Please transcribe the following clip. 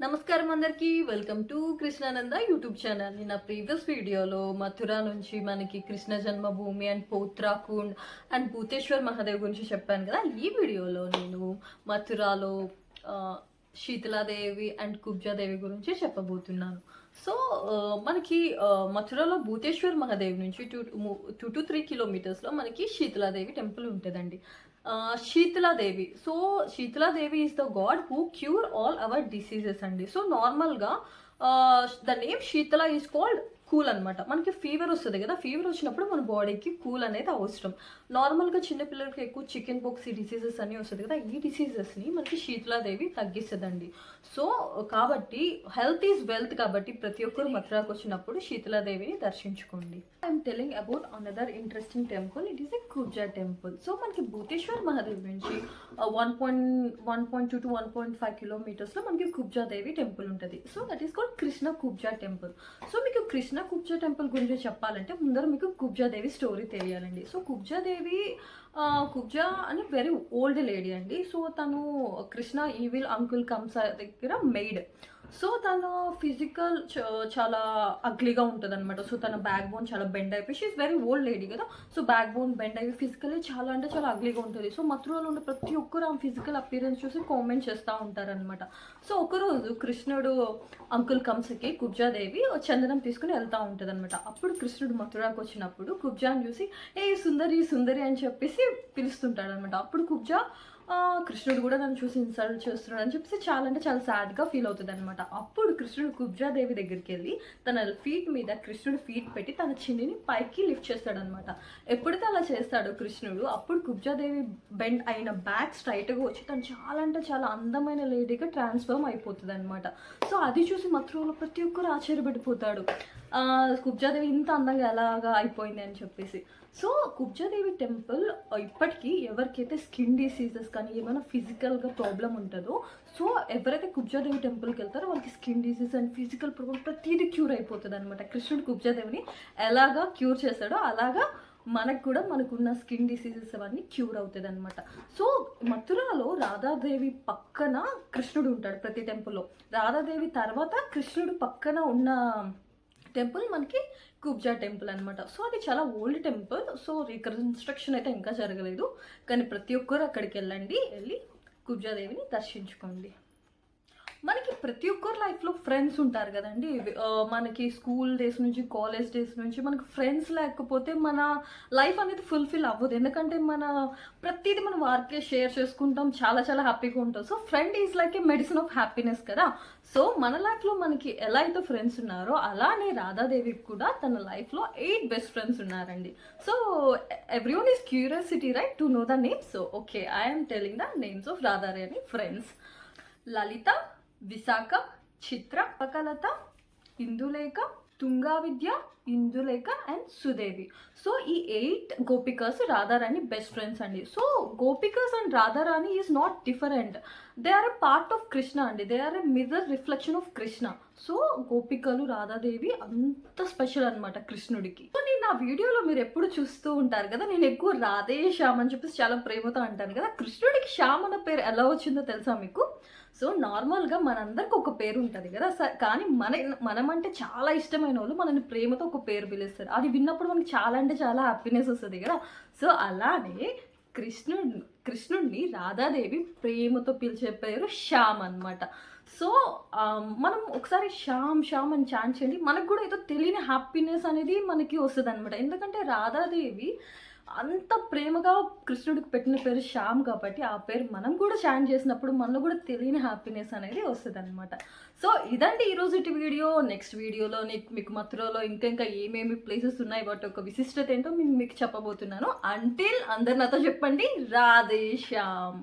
నమస్కారం అందరికీ welcome to Krishnananda YouTube channel. నా ప్రీవియస్ వీడియోలో మథుర నుంచి మనకి కృష్ణ జన్మభూమి అండ్ పోత్రాకుండ్ అండ్ భూతేశ్వర్ మహాదేవ్ గురించి చెప్పాను కదా. ఈ వీడియోలో నేను మథురాలో శీతలాదేవి అండ్ కుబ్జాదేవి గురించి చెప్పబోతున్నాను. సో మనకి మథురలో భూతేశ్వర్ మహాదేవ్ నుంచి 2 to 3 కిలోమీటర్స్లో మనకి శీతలాదేవి టెంపుల్ ఉంటుందండి. Sheetala Devi, so Sheetala Devi is the God who cure all our diseases అండి. సో నార్మల్గా ద నేమ్ శీతల ఈజ్ కాల్డ్ కూల్ అనమాట. మనకి ఫీవర్ వస్తుంది కదా, ఫీవర్ వచ్చినప్పుడు మన బాడీకి కూల్ అనేది అవసరం. నార్మల్గా చిన్నపిల్లలకి ఎక్కువ చికెన్ పాక్స్ ఈ డిసీజెస్ అన్నీ వస్తుంది కదా, ఈ డిసీజెస్ని మనకి శీతలాదేవి తగ్గిస్తుందండి. సో కాబట్టి హెల్త్ ఈజ్ వెల్త్ కాబట్టి ప్రతి ఒక్కరు మథురాకు వచ్చినప్పుడు శీతలాదేవిని దర్శించుకోండి. I'm telling about another interesting temple. It is a Kubja temple. So మనకి భూతేశ్వర్ మహాదేవ్ నుంచి 1.2 to 1.5 కిలోమీటర్స్లో మనకి కుబ్జాదేవి టెంపుల్ ఉంటుంది. So that is called Krishna Kubja temple. So మీకు కృష్ణ కుబ్జా టెంపుల్ గురించి చెప్పాలంటే ముందర మీకు కుబ్జాదేవి స్టోరీ తెలియాలండి. సో కుబ్జా అని వెరీ ఓల్డ్ లేడీ అండి. సో తను కృష్ణ ఈవిల్ అంకుల్ కంస దగ్గర మెయిడ్. సో తన ఫిజికల్ చాలా అగ్లీగా ఉంటుంది అనమాట. సో తన బ్యాక్ బోన్ చాలా బెండ్ అయిపోయి, షీఈస్ వెరీ ఓల్డ్ లేడీ కదా. సో బ్యాక్ బోన్ బెండ్ అయిపోయి ఫిజికల్లీ చాలా అంటే చాలా అగ్లీగా ఉంటుంది. సో మథురలో ఉండే ప్రతి ఒక్కరు ఆ ఫిజికల్ అపియరెన్స్ చూసి కామెంట్ చేస్తూ ఉంటారనమాట. సో ఒకరోజు కృష్ణుడు అంకుల్ కంసకి కుబ్జాదేవి చందనం తీసుకుని వెళ్తూ ఉంటుంది అనమాట. అప్పుడు కృష్ణుడు మథురాకు వచ్చినప్పుడు కుబ్జాని చూసి ఏ సుందరి సుందరి అని చెప్పేసి పిలుస్తుంటాడు అనమాట. అప్పుడు కుబ్జా కృష్ణుడు కూడా నన్ను చూసి ఇన్సల్ట్ చేస్తున్నాడు అని చెప్పేసి చాలా అంటే చాలా సాడ్గా ఫీల్ అవుతుంది అనమాట. అప్పుడు కృష్ణుడు కుబ్జాదేవి దగ్గరికి వెళ్ళి తన ఫీట్ మీద కృష్ణుడు ఫీట్ పెట్టి తన చిన్నిని పైకి లిఫ్ట్ చేస్తాడనమాట. ఎప్పుడైతే అలా చేస్తాడో కృష్ణుడు, అప్పుడు కుబ్జాదేవి బెండ్ అయిన బ్యాక్ స్ట్రైట్గా వచ్చి తను చాలా అంటే చాలా అందమైన లేడీగా ట్రాన్స్ఫార్మ్ అయిపోతుంది అనమాట. సో అది చూసి మథురలో ప్రతి ఒక్కరు ఆశ్చర్యపడిపోతాడు, కుబ్జాదేవి ఇంత అందంగా ఎలాగా అయిపోయింది అని చెప్పేసి. సో కుబ్జాదేవి టెంపుల్ ఇప్పటికీ ఎవరికైతే స్కిన్ డిసీజెస్ కానీ ఏమైనా ఫిజికల్గా ప్రాబ్లం ఉంటుందో, సో ఎవరైతే కుబ్జాదేవి టెంపుల్కి వెళ్తారో వాళ్ళకి skin disease and physical problem ప్రతిదీ క్యూర్ అయిపోతుంది అనమాట. కృష్ణుడు కుబ్జాదేవిని ఎలాగా క్యూర్ చేస్తాడో అలాగా మనకు కూడా మనకున్న స్కిన్ డిసీజెస్ అవన్నీ క్యూర్ అవుతుంది అనమాట. సో మథురాలో రాధాదేవి పక్కన కృష్ణుడు ఉంటాడు ప్రతి టెంపుల్లో. రాధాదేవి తర్వాత కృష్ణుడు పక్కన ఉన్న టెంపుల్ మనకి కుబ్జా టెంపుల్ అనమాట. సో అది చాలా ఓల్డ్ టెంపుల్. సో రీకన్స్ట్రక్షన్ అయితే ఇంకా జరగలేదు, కానీ ప్రతి ఒక్కరు అక్కడికి వెళ్ళి కుబ్జాదేవిని దర్శించుకోండి. మనకి ప్రతి ఒక్కరు లైఫ్లో ఫ్రెండ్స్ ఉంటారు కదండి. మనకి స్కూల్ డేస్ నుంచి కాలేజ్ డేస్ నుంచి మనకు ఫ్రెండ్స్ లేకపోతే మన లైఫ్ అనేది ఫుల్ఫిల్ అవ్వదు. ఎందుకంటే ప్రతిదీ మనం వారికే షేర్ చేసుకుంటాం, చాలా చాలా హ్యాపీగా ఉంటాం. So friend is like A medicine of happiness కదా. సో మన లైఫ్లో మనకి ఎలా అయితే ఫ్రెండ్స్ ఉన్నారో అలానే రాధాదేవికి కూడా తన లైఫ్లో 8 బెస్ట్ ఫ్రెండ్స్ ఉన్నారండి. So everyone is curiosity right to know the names. So okay, I'm telling the names of Radhadevi friends. Lalita, Vishakha, Chitra, Pakalata, Indulekha, Tungavidya, Indulekha and Sudevi. So ఈ 8 గోపికస్ రాధారాణి బెస్ట్ ఫ్రెండ్స్ అండి. సో గోపికస్ and Radharani is not different, they are a part of Krishna అండి. They are a mirror reflection of Krishna. So గోపికలు రాధాదేవి అంత special అనమాట కృష్ణుడికి. So నేను నా వీడియోలో మీరు ఎప్పుడు చూస్తూ ఉంటారు కదా, నేను ఎక్కువ రాధే శ్యామ్ అని చెప్పేసి చాలా ప్రేమతో అంటాను కదా. కృష్ణుడికి శ్యామ్ అన్న పేరు ఎలా వచ్చిందో తెలుసా మీకు? సో నార్మల్గా మనందరికి ఒక పేరు ఉంటుంది కదా, కానీ మనమంటే చాలా ఇష్టమైన వాళ్ళు మనల్ని ప్రేమతో ఒక పేరు పిలుస్తారు. అది విన్నప్పుడు మనకి చాలా అంటే చాలా హ్యాపీనెస్ వస్తుంది కదా. సో అలానే కృష్ణుడిని రాధాదేవి ప్రేమతో పిలిచే పేరు శ్యామ్ అనమాట. సో మనం ఒకసారి శ్యామ్ అని చాన్ చేయండి, మనకు కూడా ఏదో తెలియని హ్యాపీనెస్ అనేది మనకి వస్తుంది అనమాట. ఎందుకంటే రాధాదేవి అంత ప్రేమగా కృష్ణుడికి పెట్టిన పేరు శ్యామ్ కాబట్టి ఆ పేరు మనం కూడా చాన్ చేసినప్పుడు మనలో కూడా తెలియని హ్యాపీనెస్ అనేది వస్తుంది అనమాట. సో ఇదండి ఈరోజు వీడియో. నెక్స్ట్ వీడియోలో మీకు మథురలో ఇంకా ఏమేమి ప్లేసెస్ ఉన్నాయి, వాటి ఒక విశిష్టత ఏంటో మీకు చెప్పబోతున్నాను. అంటిల్ అందరు నాతో చెప్పండి రాధే శ్యామ్.